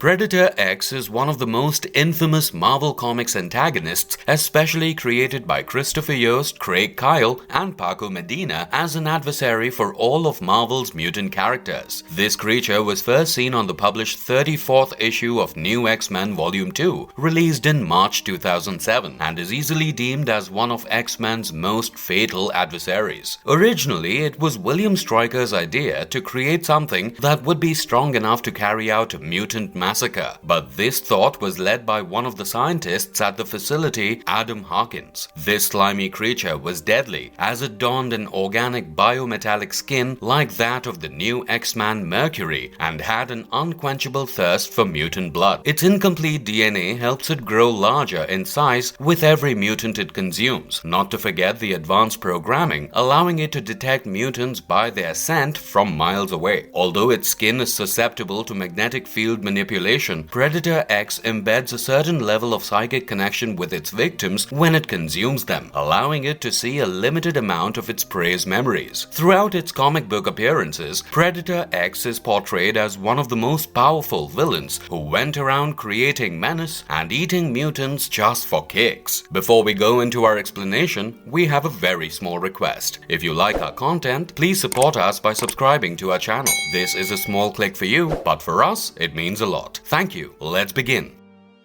Predator X is one of the most infamous Marvel Comics antagonists, especially created by Christopher Yost, Craig Kyle, and Paco Medina as an adversary for all of Marvel's mutant characters. This creature was first seen on the published 34th issue of New X-Men Volume 2, released in March 2007, and is easily deemed as one of X-Men's most fatal adversaries. Originally, it was William Stryker's idea to create something that would be strong enough to carry out a mutant massacre, but this thought was led by one of the scientists at the facility, Adam Hawkins. This slimy creature was deadly, as it donned an organic biometallic skin like that of the new X-Man Mercury and had an unquenchable thirst for mutant blood. Its incomplete DNA helps it grow larger in size with every mutant it consumes, not to forget the advanced programming allowing it to detect mutants by their scent from miles away. Although its skin is susceptible to magnetic field manipulation, Predator X embeds a certain level of psychic connection with its victims when it consumes them, allowing it to see a limited amount of its prey's memories. Throughout its comic book appearances, Predator X is portrayed as one of the most powerful villains who went around creating menace and eating mutants just for kicks. Before we go into our explanation, we have a very small request. If you like our content, please support us by subscribing to our channel. This is a small click for you, but for us, it means a lot. Thank you. Let's begin.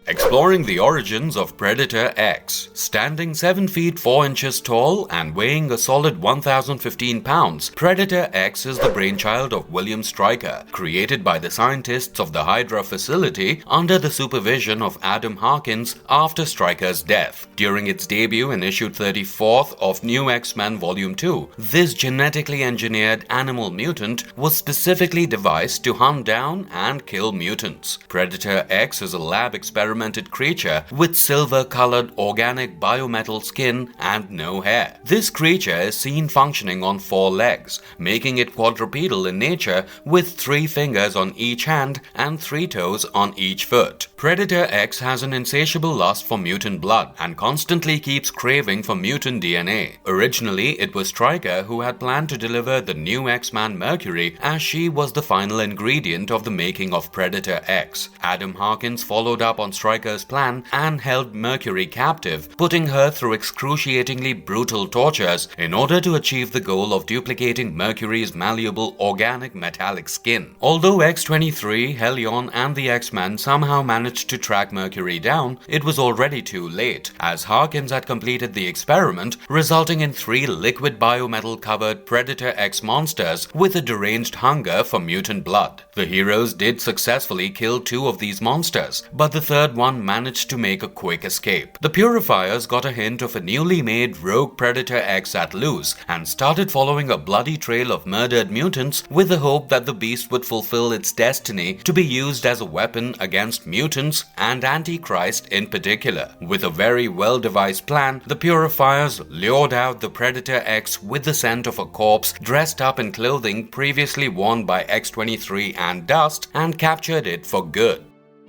Exploring the origins of Predator X. Standing 7 feet 4 inches tall and weighing a solid 1,015 pounds, Predator X is the brainchild of William Stryker, created by the scientists of the Hydra facility under the supervision of Adam Hawkins after Stryker's death. During its debut in issue 34th of New X-Men Volume 2, this genetically engineered animal mutant was specifically devised to hunt down and kill mutants. Predator X is a lab experiment creature with silver-colored organic biometal skin and no hair. This creature is seen functioning on 4 legs, making it quadrupedal in nature with 3 fingers on each hand and 3 toes on each foot. Predator X has an insatiable lust for mutant blood and constantly keeps craving for mutant DNA. Originally, it was Stryker who had planned to deliver the new X-Man Mercury, as she was the final ingredient of the making of Predator X. Adam Hawkins followed up on Stryker's plan and held Mercury captive, putting her through excruciatingly brutal tortures in order to achieve the goal of duplicating Mercury's malleable organic metallic skin. Although X-23, Hellion, and the X-Men somehow managed to track Mercury down, it was already too late, as Hawkins had completed the experiment, resulting in 3 liquid biometal-covered Predator X monsters with a deranged hunger for mutant blood. The heroes did successfully kill 2 of these monsters, but the third one managed to make a quick escape. The Purifiers got a hint of a newly made rogue Predator X at loose and started following a bloody trail of murdered mutants with the hope that the beast would fulfill its destiny to be used as a weapon against mutants and Antichrist in particular. With a very well-devised plan, the Purifiers lured out the Predator X with the scent of a corpse dressed up in clothing previously worn by X-23 and Dust and captured it for good.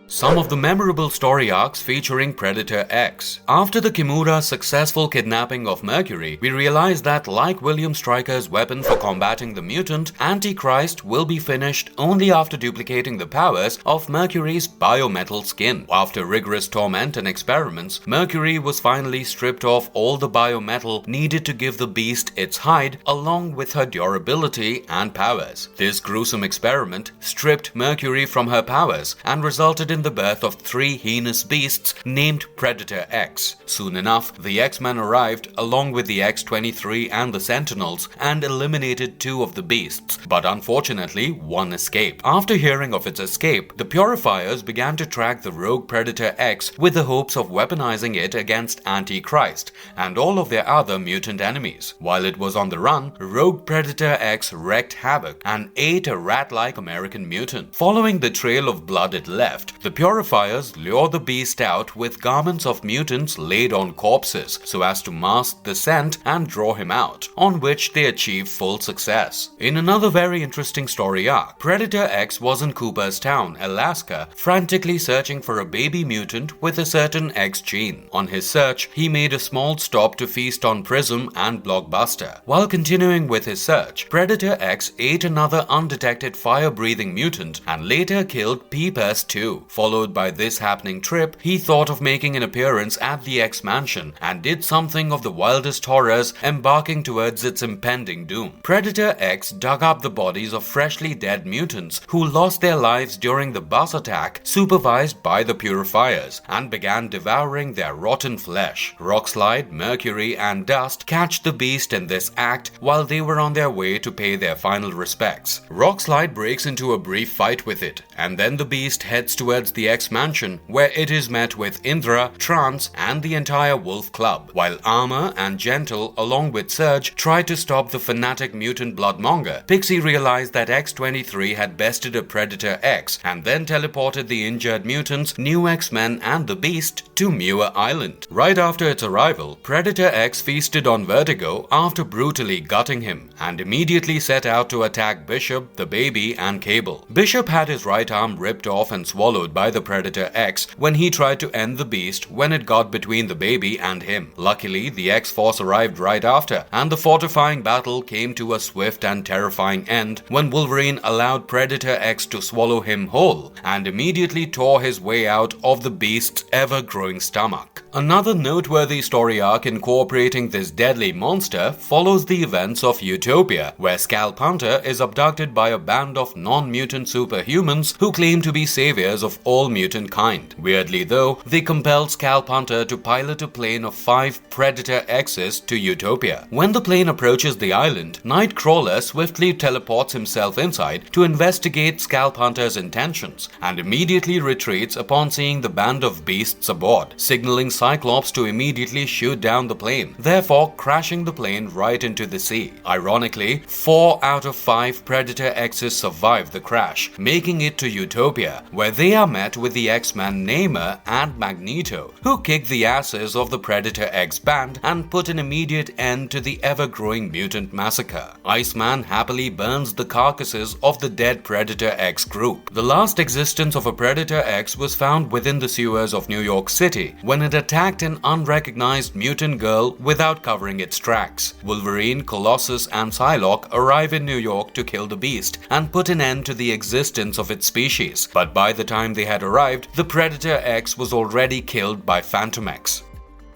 Some of the memorable story arcs featuring Predator X. After the Kimura's successful kidnapping of Mercury, we realize that, like William Stryker's weapon for combating the mutant, Antichrist will be finished only after duplicating the powers of Mercury's biometal skin. After rigorous torment and experiments, Mercury was finally stripped of all the biometal needed to give the beast its hide, along with her durability and powers. This gruesome experiment stripped Mercury from her powers and resulted in the birth of 3 heinous beasts named Predator X. Soon enough, the X-Men arrived along with the X-23 and the Sentinels and eliminated 2 of the beasts, but unfortunately, 1 escaped. After hearing of its escape, the Purifiers began to track the rogue Predator X with the hopes of weaponizing it against Antichrist and all of their other mutant enemies. While it was on the run, rogue Predator X wreaked havoc and ate a rat-like American mutant. Following the trail of blood it left, the Purifiers lure the beast out with garments of mutants laid on corpses so as to mask the scent and draw him out, on which they achieve full success. In another very interesting story arc, Predator X was in Cooperstown, Alaska, frantically searching for a baby mutant with a certain X gene. On his search, he made a small stop to feast on Prism and Blockbuster. While continuing with his search, Predator X ate another undetected fire-breathing mutant and later killed Peepers too. Followed by this happening trip, he thought of making an appearance at the X mansion and did something of the wildest horrors, embarking towards its impending doom. Predator X dug up the bodies of freshly dead mutants who lost their lives during the bus attack supervised by the Purifiers and began devouring their rotten flesh. Rockslide, Mercury, and Dust catch the beast in this act while they were on their way to pay their final respects. Rockslide breaks into a brief fight with it, and then the beast heads towards the X mansion where it is met with Indra, Trance, and the entire Wolf Club, while Armor and Gentle along with Surge try to stop the fanatic mutant bloodmonger. Pixie realized that X-23 had bested a Predator X and then teleported the injured mutants, new X-Men, and the Beast to Muir Island. Right after its arrival, Predator X feasted on Vertigo after brutally gutting him and immediately set out to attack Bishop, the Baby, and Cable. Bishop had his right arm ripped off and swallowed by the Predator X when he tried to end the Beast when it got between the Baby and him. Luckily, the X-Force arrived right after, and the fortifying battle came to a swift and terrifying end when Wolverine allowed Predator X to swallow him whole and immediately tore his way out of the Beast's ever-growing stomach. Another noteworthy story arc incorporating this deadly monster follows the events of Utopia, where Scalp Hunter is abducted by a band of non-mutant superhumans who claim to be saviors of all mutant kind. Weirdly though, they compelled Scalp Hunter to pilot a plane of 5 Predator X's to Utopia. When the plane approaches the island, Nightcrawler swiftly teleports himself inside to investigate Scalp Hunter's intentions and immediately retreats upon seeing the band of beasts aboard, signaling Cyclops to immediately shoot down the plane, therefore crashing the plane right into the sea. Ironically, 4 out of 5 Predator X's survive the crash, making it to Utopia, where they are met with the X-Men Namor and Magneto, who kick the asses of the Predator X band and put an immediate end to the ever-growing mutant massacre. Iceman happily burns the carcasses of the dead Predator X group. The last existence of a Predator X was found within the sewers of New York City when it attacked an unrecognized mutant girl without covering its tracks. Wolverine, Colossus, and Psylocke arrive in New York to kill the beast and put an end to the existence of its species, but by the time they had arrived, the Predator X was already killed by Phantom X.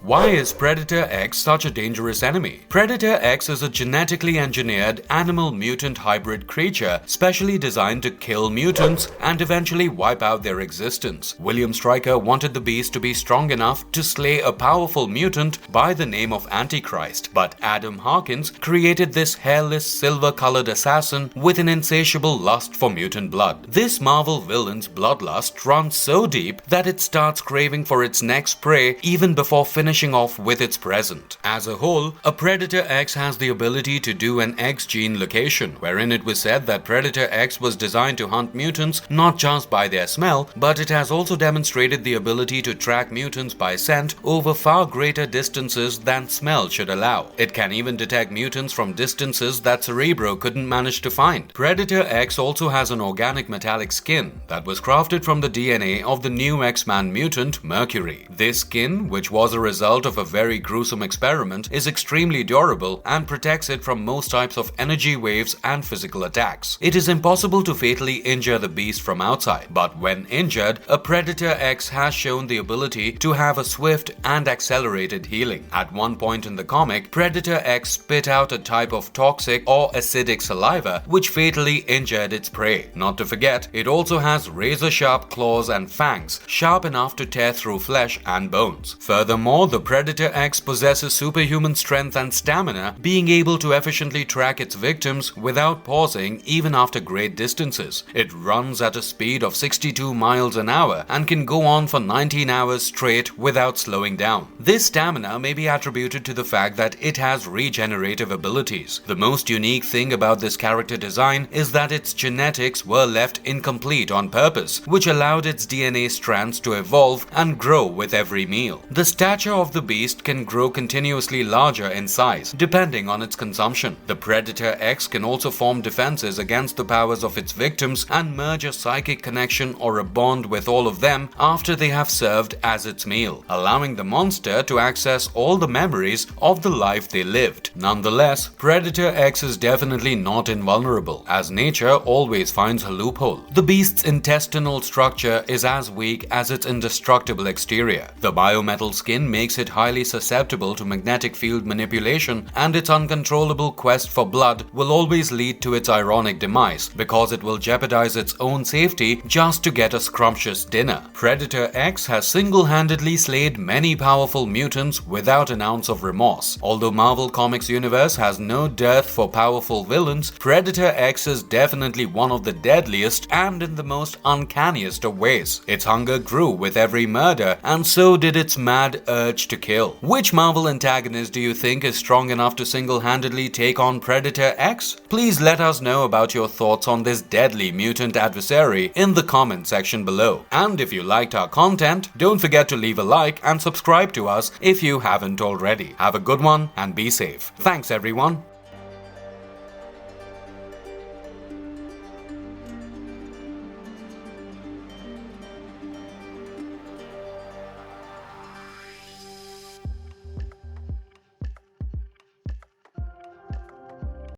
Why is Predator X such a dangerous enemy? Predator X is a genetically engineered animal-mutant hybrid creature specially designed to kill mutants and eventually wipe out their existence. William Stryker wanted the beast to be strong enough to slay a powerful mutant by the name of Antichrist, but Adam Harkins created this hairless, silver-colored assassin with an insatiable lust for mutant blood. This Marvel villain's bloodlust runs so deep that it starts craving for its next prey even before finishing off with its present. As a whole, a Predator X has the ability to do an X gene location, wherein it was said that Predator X was designed to hunt mutants not just by their smell, but it has also demonstrated the ability to track mutants by scent over far greater distances than smell should allow. It can even detect mutants from distances that Cerebro couldn't manage to find. Predator X also has an organic metallic skin that was crafted from the DNA of the new X-Man mutant Mercury. This skin, which was a result of a very gruesome experiment, is extremely durable and protects it from most types of energy waves and physical attacks. It is impossible to fatally injure the beast from outside, but when injured, a Predator X has shown the ability to have a swift and accelerated healing. At one point in the comic, Predator X spit out a type of toxic or acidic saliva which fatally injured its prey. Not to forget, it also has razor-sharp claws and fangs, sharp enough to tear through flesh and bones. Furthermore, the Predator X possesses superhuman strength and stamina, being able to efficiently track its victims without pausing even after great distances. It runs at a speed of 62 miles an hour and can go on for 19 hours straight without slowing down. This stamina may be attributed to the fact that it has regenerative abilities. The most unique thing about this character design is that its genetics were left incomplete on purpose, which allowed its DNA strands to evolve and grow with every meal. The stature of the beast can grow continuously larger in size, depending on its consumption. The Predator X can also form defenses against the powers of its victims and merge a psychic connection or a bond with all of them after they have served as its meal, allowing the monster to access all the memories of the life they lived. Nonetheless, Predator X is definitely not invulnerable, as nature always finds a loophole. The beast's intestinal structure is as weak as its indestructible exterior. The biometal skin makes it highly susceptible to magnetic field manipulation, and its uncontrollable quest for blood will always lead to its ironic demise because it will jeopardize its own safety just to get a scrumptious dinner. Predator X has single-handedly slayed many powerful mutants without an ounce of remorse. Although Marvel Comics universe has no dearth for powerful villains, Predator X is definitely one of the deadliest and in the most uncanniest of ways. Its hunger grew with every murder, and so did its mad urge to kill. Which Marvel antagonist do you think is strong enough to single-handedly take on Predator X? Please let us know about your thoughts on this deadly mutant adversary in the comment section below. And if you liked our content, don't forget to leave a like and subscribe to us if you haven't already. Have a good one and be safe. Thanks everyone.